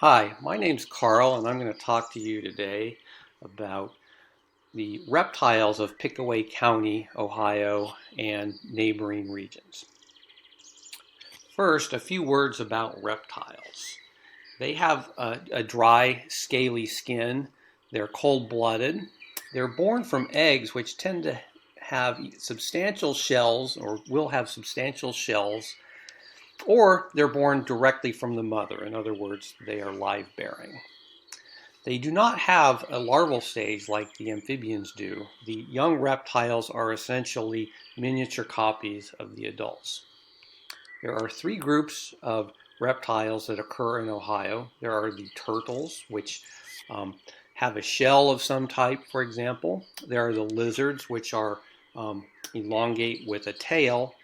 Hi, my name's Carl, and I'm going to talk to you today about the reptiles of Pickaway County, Ohio, and neighboring regions. First, a few words about reptiles. They have a dry, scaly skin. They're cold-blooded. They're born from eggs, which tend to have substantial shells, or will have substantial shells, or they're born directly from the mother. In other words, they are live-bearing. They do not have a larval stage like the amphibians do. The young reptiles are essentially miniature copies of the adults. There are three groups of reptiles that occur in Ohio. There are the turtles, which have a shell of some type, for example. There are the lizards, which are elongate with a tail.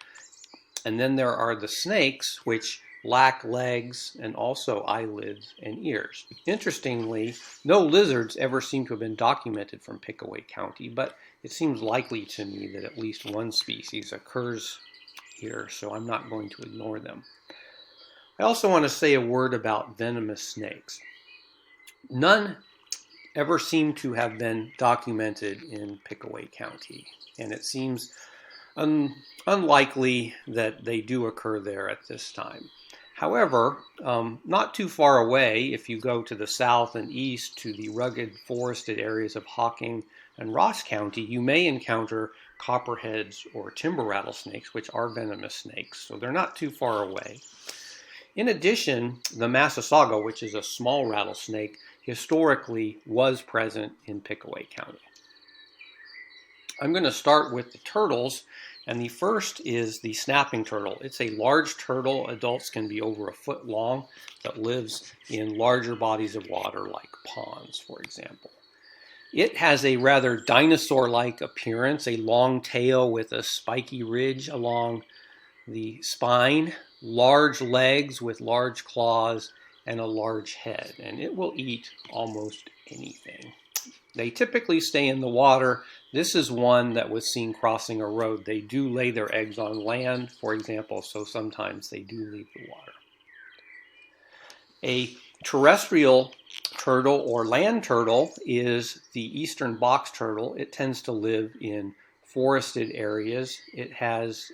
And then there are the snakes, which lack legs and also eyelids and ears. Interestingly, no lizards ever seem to have been documented from Pickaway County, but it seems likely to me that at least one species occurs here, so I'm not going to ignore them. I also want to say a word about venomous snakes. None ever seem to have been documented in Pickaway County, and it seems unlikely that they do occur there at this time. However, not too far away, if you go to the south and east to the rugged forested areas of Hocking and Ross County, you may encounter copperheads or timber rattlesnakes, which are venomous snakes, so they're not too far away. In addition, the Massasauga, which is a small rattlesnake, historically was present in Pickaway County. I'm going to start with the turtles, and the first is the snapping turtle. It's a large turtle. Adults can be over a foot long, that lives in larger bodies of water like ponds, for example. It has a rather dinosaur-like appearance, a long tail with a spiky ridge along the spine, large legs with large claws, and a large head, and it will eat almost anything. They typically stay in the water. This is one that was seen crossing a road. They do lay their eggs on land, for example, so sometimes they do leave the water. A terrestrial turtle or land turtle is the eastern box turtle. It tends to live in forested areas. It has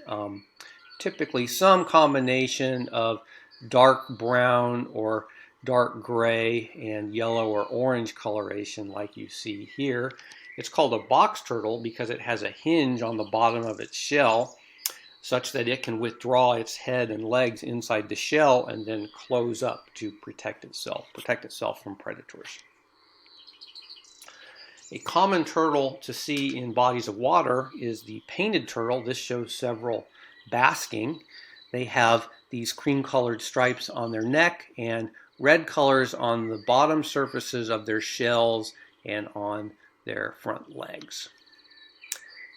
typically some combination of dark brown or dark gray and yellow or orange coloration like you see here. It's called a box turtle because it has a hinge on the bottom of its shell such that it can withdraw its head and legs inside the shell and then close up to protect itself from predators. A common turtle to see in bodies of water is the painted turtle. This shows several basking. They have these cream-colored stripes on their neck and red colors on the bottom surfaces of their shells and on their front legs.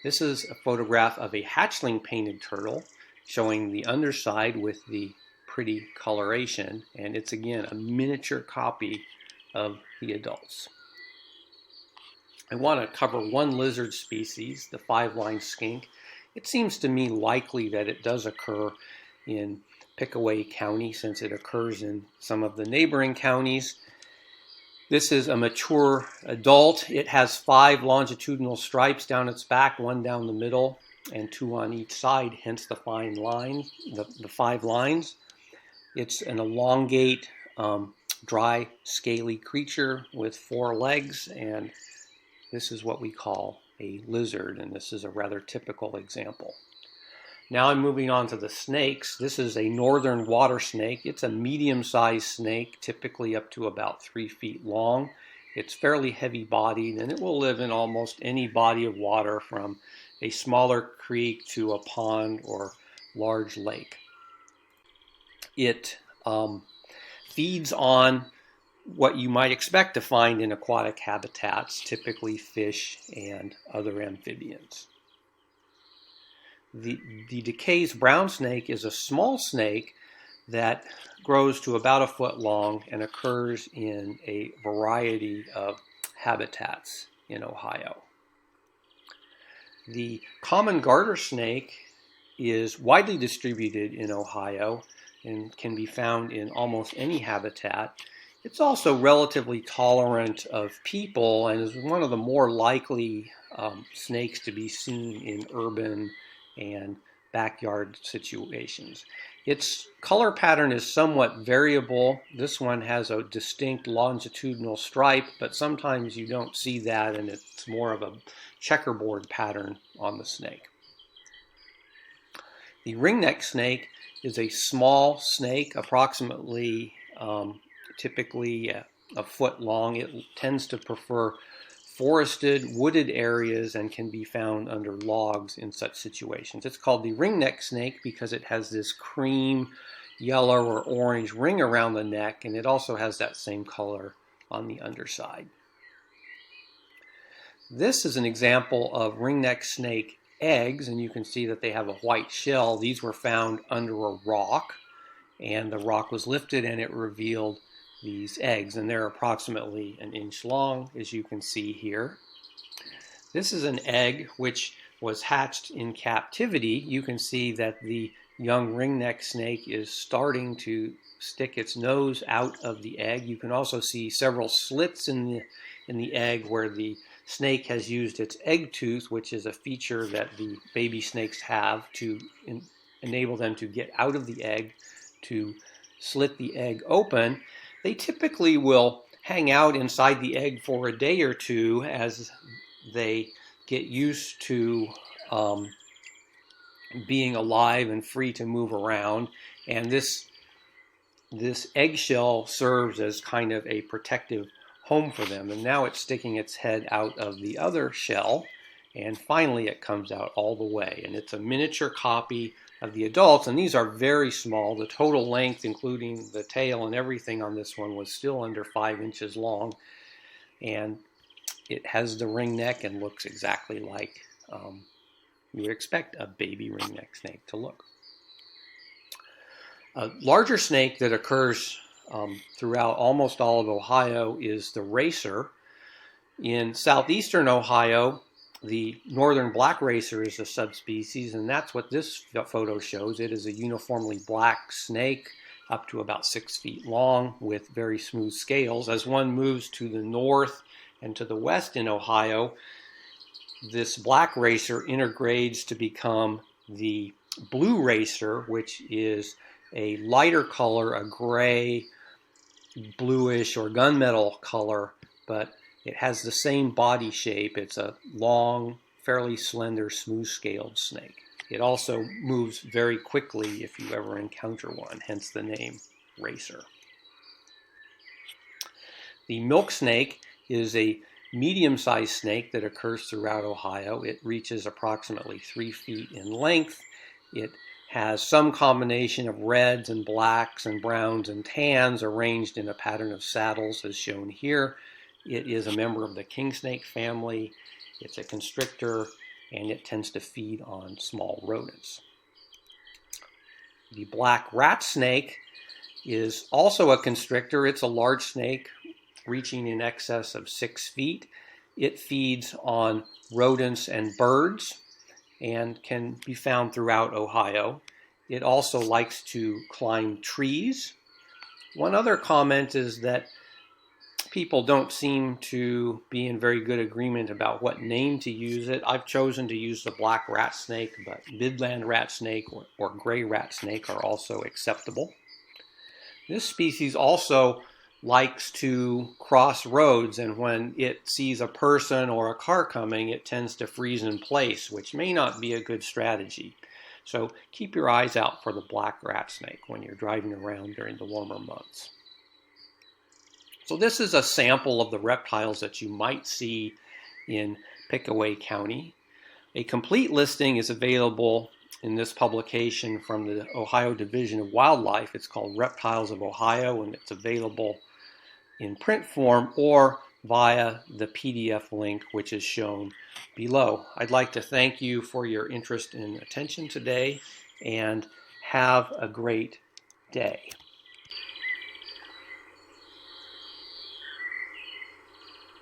This is a photograph of a hatchling painted turtle showing the underside with the pretty coloration, and it's again a miniature copy of the adults. I want to cover one lizard species, the Fiveline Skink. It seems to me likely that it does occur in Pickaway County since it occurs in some of the neighboring counties. This is a mature adult. It has 5 longitudinal stripes down its back, 1 down the middle and 2 on each side, hence the fine line, the 5 lines. It's an elongate, dry, scaly creature with 4 legs, and this is what we call a lizard, and this is a rather typical example. Now I'm moving on to the snakes. This is a northern water snake. It's a medium-sized snake, typically up to about 3 feet long. It's fairly heavy-bodied, and it will live in almost any body of water from a smaller creek to a pond or large lake. It feeds on what you might expect to find in aquatic habitats, typically fish and other amphibians. The DeKay's brown snake is a small snake that grows to about a foot long and occurs in a variety of habitats in Ohio. The common garter snake is widely distributed in Ohio and can be found in almost any habitat. It's also relatively tolerant of people and is one of the more likely snakes to be seen in urban and backyard situations. Its color pattern is somewhat variable. This one has a distinct longitudinal stripe, but sometimes you don't see that and it's more of a checkerboard pattern on the snake. The ringneck snake is a small snake, approximately typically a foot long. It tends to prefer forested, wooded areas and can be found under logs in such situations. It's called the ringneck snake because it has this cream, yellow, or orange ring around the neck, and it also has that same color on the underside. This is an example of ringneck snake eggs, and you can see that they have a white shell. These were found under a rock, and the rock was lifted and it revealed these eggs, and they're approximately an inch long, as you can see here. This is an egg which was hatched in captivity. You can see that the young ringneck snake is starting to stick its nose out of the egg. You can also see several slits in the egg where the snake has used its egg tooth, which is a feature that the baby snakes have to enable them to get out of the egg, to slit the egg open. They typically will hang out inside the egg for a day or two as they get used to being alive and free to move around. And this eggshell serves as kind of a protective home for them. And now it's sticking its head out of the other shell. And finally it comes out all the way. And it's a miniature copy of the adults, and these are very small. The total length, including the tail and everything on this one, was still under 5 inches long, and it has the ring neck and looks exactly like you would expect a baby ringneck snake to look. A larger snake that occurs throughout almost all of Ohio is the racer. In southeastern Ohio, the northern black racer is a subspecies, and that's what this photo shows. It is a uniformly black snake up to about 6 feet long with very smooth scales. As one moves to the north and to the west in Ohio, this black racer intergrades to become the blue racer, which is a lighter color, a gray, bluish, or gunmetal color, but it has the same body shape. It's a long, fairly slender, smooth-scaled snake. It also moves very quickly if you ever encounter one, hence the name racer. The milk snake is a medium-sized snake that occurs throughout Ohio. It reaches approximately 3 feet in length. It has some combination of reds and blacks and browns and tans arranged in a pattern of saddles as shown here. It is a member of the king snake family. It's a constrictor, and it tends to feed on small rodents. The black rat snake is also a constrictor. It's a large snake reaching in excess of 6 feet. It feeds on rodents and birds and can be found throughout Ohio. It also likes to climb trees. One other comment is that people don't seem to be in very good agreement about what name to use it. I've chosen to use the black rat snake, but midland rat snake or gray rat snake are also acceptable. This species also likes to cross roads, and when it sees a person or a car coming, it tends to freeze in place, which may not be a good strategy. So keep your eyes out for the black rat snake when you're driving around during the warmer months. So this is a sample of the reptiles that you might see in Pickaway County. A complete listing is available in this publication from the Ohio Division of Wildlife. It's called Reptiles of Ohio, and it's available in print form or via the PDF link which is shown below. I'd like to thank you for your interest and attention today, and have a great day.